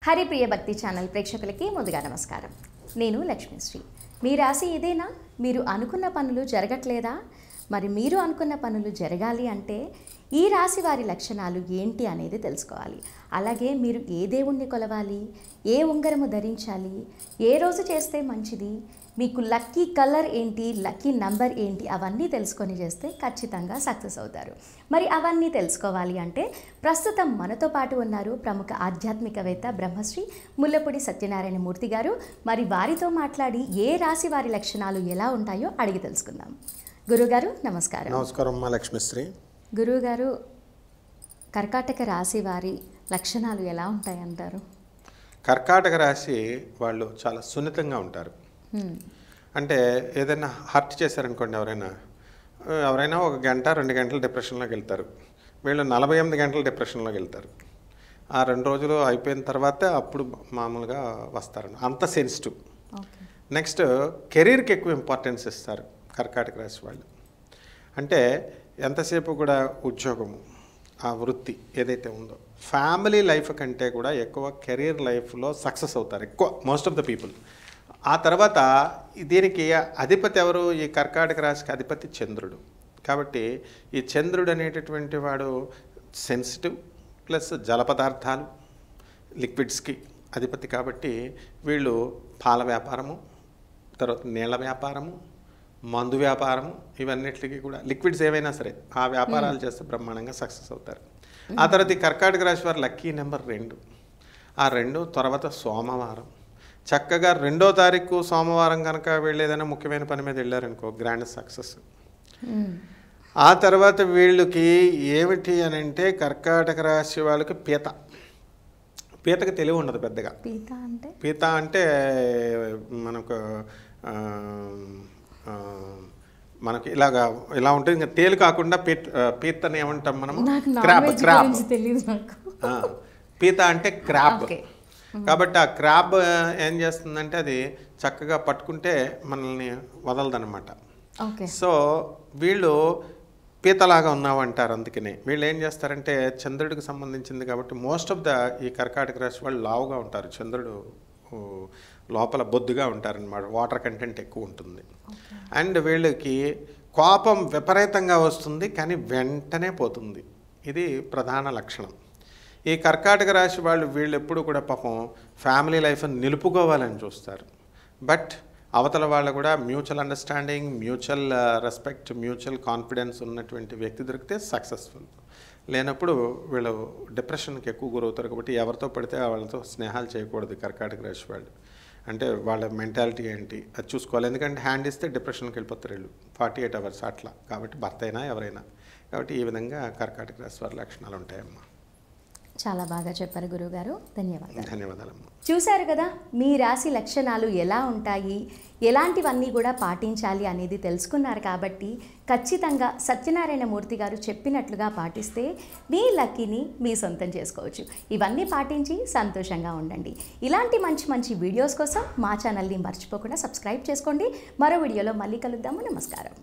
హరిప్రియ భక్తి ఛానల్ ప్రేక్షకులకి ముందుగా నమస్కారం. నేను లక్ష్మీశ్రీ. మీ రాశి ఇదేనా? మీరు అనుకున్న పనులు జరగట్లేదా? మరి మీరు అనుకున్న పనులు జరగాలి అంటే ఈ రాశి వారి లక్షణాలు ఏంటి అనేది తెలుసుకోవాలి. అలాగే మీరు ఏ దేవుణ్ణి కొలవాలి, ఏ ఉంగరము ధరించాలి, ఏ రోజు చేస్తే మంచిది, మీకు లక్కీ కలర్ ఏంటి, లక్కీ నంబర్ ఏంటి, అవన్నీ తెలుసుకొని చేస్తే ఖచ్చితంగా సక్సెస్ అవుతారు. మరి అవన్నీ తెలుసుకోవాలి అంటే ప్రస్తుతం మనతో పాటు ఉన్నారు ప్రముఖ ఆధ్యాత్మికవేత్త బ్రహ్మశ్రీ ముల్లపూడి సత్యనారాయణ మూర్తి గారు. మరి వారితో మాట్లాడి ఏ రాశి వారి లక్షణాలు ఎలా ఉంటాయో అడిగి తెలుసుకుందాం. గురుగారు నమస్కారం. నమస్కారం అమ్మా లక్ష్మీశ్రీ. గురువుగారు, కర్కాటక రాశి వారి లక్షణాలు ఎలా ఉంటాయంటారు? కర్కాటక రాశి వాళ్ళు చాలా సున్నితంగా ఉంటారు. అంటే ఏదైనా హర్ట్ చేశారనుకోండి, ఎవరైనా ఒక గంట 2 గంటలు డిప్రెషన్లోకి వెళ్తారు. వీళ్ళు 48 గంటలు డిప్రెషన్లోకి వెళ్తారు. ఆ 2 రోజులు అయిపోయిన తర్వాత అప్పుడు మామూలుగా వస్తారు. అంత సెన్సిటివ్. నెక్స్ట్ కెరీర్కి ఎక్కువ ఇంపార్టెన్స్ ఇస్తారు కర్కాటక రాశి వాళ్ళు. అంటే ఎంతసేపు కూడా ఉద్యోగము, ఆ వృత్తి ఏదైతే ఉందో, ఫ్యామిలీ లైఫ్ కంటే కూడా ఎక్కువ కెరీర్ లైఫ్లో సక్సెస్ అవుతారు ఎక్కువ మోస్ట్ ఆఫ్ ద పీపుల్. ఆ తర్వాత దీనికి అధిపతి ఎవరు? ఈ కర్కాటక రాశికి అధిపతి చంద్రుడు. కాబట్టి ఈ చంద్రుడు అనేటటువంటి వాడు సెన్సిటివ్ ప్లస్ జల పదార్థాలు, లిక్విడ్స్కి అధిపతి. కాబట్టి వీళ్ళు పాల వ్యాపారము, తర్వాత నీళ్ళ వ్యాపారము, మందు వ్యాపారము, ఇవన్నిటికీ కూడా లిక్విడ్స్ ఏవైనా సరే ఆ వ్యాపారాలు చేస్తే బ్రహ్మాండంగా సక్సెస్ అవుతారు. ఆ తర్వాత ఈ కర్కాటక రాశి వారు లక్కీ నెంబర్ 2. ఆ 2 తర్వాత సోమవారం. చక్కగా 2వ తారీఖు సోమవారం కనుక వీళ్ళు ఏదైనా ముఖ్యమైన పని మీద వెళ్ళారనుకో, గ్రాండ్ సక్సెస్. ఆ తర్వాత వీళ్ళకి ఏమిటి అని అంటే కర్కాటక రాశి వాళ్ళకి పీతకి తెలివి ఉండదు పెద్దగా. పీత అంటే మనకి ఇలా ఉంటుంది. ఇంకా తేలు కాకుండా పీతని ఏమంటాం మనము? క్రాబ్. పీత అంటే క్రాబ్. కాబట్టి ఆ క్రాబ్ ఏం చేస్తుందంటే అది చక్కగా పట్టుకుంటే మనల్ని వదలదనమాట. సో వీళ్ళు పీతలాగా ఉన్నావు అంటారు. అందుకనే వీళ్ళు ఏం చేస్తారంటే చంద్రుడికి సంబంధించింది కాబట్టి మోస్ట్ ఆఫ్ ద ఈ కర్కాటక రాశి వాళ్ళు లావుగా ఉంటారు. చంద్రుడు లోపల బొద్దుగా ఉంటారనమాట. వాటర్ కంటెంట్ ఎక్కువ ఉంటుంది. అండ్ వీళ్ళకి కోపం విపరీతంగా వస్తుంది, కానీ వెంటనే పోతుంది. ఇది ప్రధాన లక్షణం. ఈ కర్కాటక రాశి వీళ్ళు ఎప్పుడు కూడా పాపం ఫ్యామిలీ లైఫ్ని నిలుపుకోవాలని చూస్తారు. బట్ అవతల వాళ్ళు కూడా mutual understanding, mutual respect, mutual confidence ఉన్నటువంటి వ్యక్తి దొరికితే సక్సెస్ఫుల్. లేనప్పుడు వీళ్ళు డిప్రెషన్కి ఎక్కువ గురవుతారు. కాబట్టి ఎవరితో పడితే వాళ్ళతో స్నేహాలు చేయకూడదు కర్కాటక రాశి వాళ్ళు. అంటే వాళ్ళ మెంటాలిటీ ఏంటి అది చూసుకోవాలి. ఎందుకంటే హ్యాండ్ ఇస్తే డిప్రెషన్కి వెళ్ళిపోతారు వీళ్ళు 48 అవర్స్ అట్లా. కాబట్టి భర్త అయినా ఎవరైనా. కాబట్టి ఈ విధంగా కర్కాటక రాశి వారి లక్షణాలు ఉంటాయమ్మా. చాలా బాగా చెప్పారు గురువుగారు. ధన్యవాదాలమ్మా. చూశారు కదా, మీ రాశి లక్షణాలు ఎలా ఉంటాయి, ఎలాంటివన్నీ కూడా పాటించాలి అనేది తెలుసుకున్నారు. కాబట్టి ఖచ్చితంగా సత్యనారాయణ మూర్తి గారు చెప్పినట్లుగా పాటిస్తే మీ లక్కీని మీ సొంతం చేసుకోవచ్చు. ఇవన్నీ పాటించి సంతోషంగా ఉండండి. ఇలాంటి మంచి మంచి వీడియోస్ కోసం మా ఛానల్ని మర్చిపోకుండా సబ్స్క్రైబ్ చేసుకోండి. మరో వీడియోలో మళ్ళీ కలుద్దాము. నమస్కారం.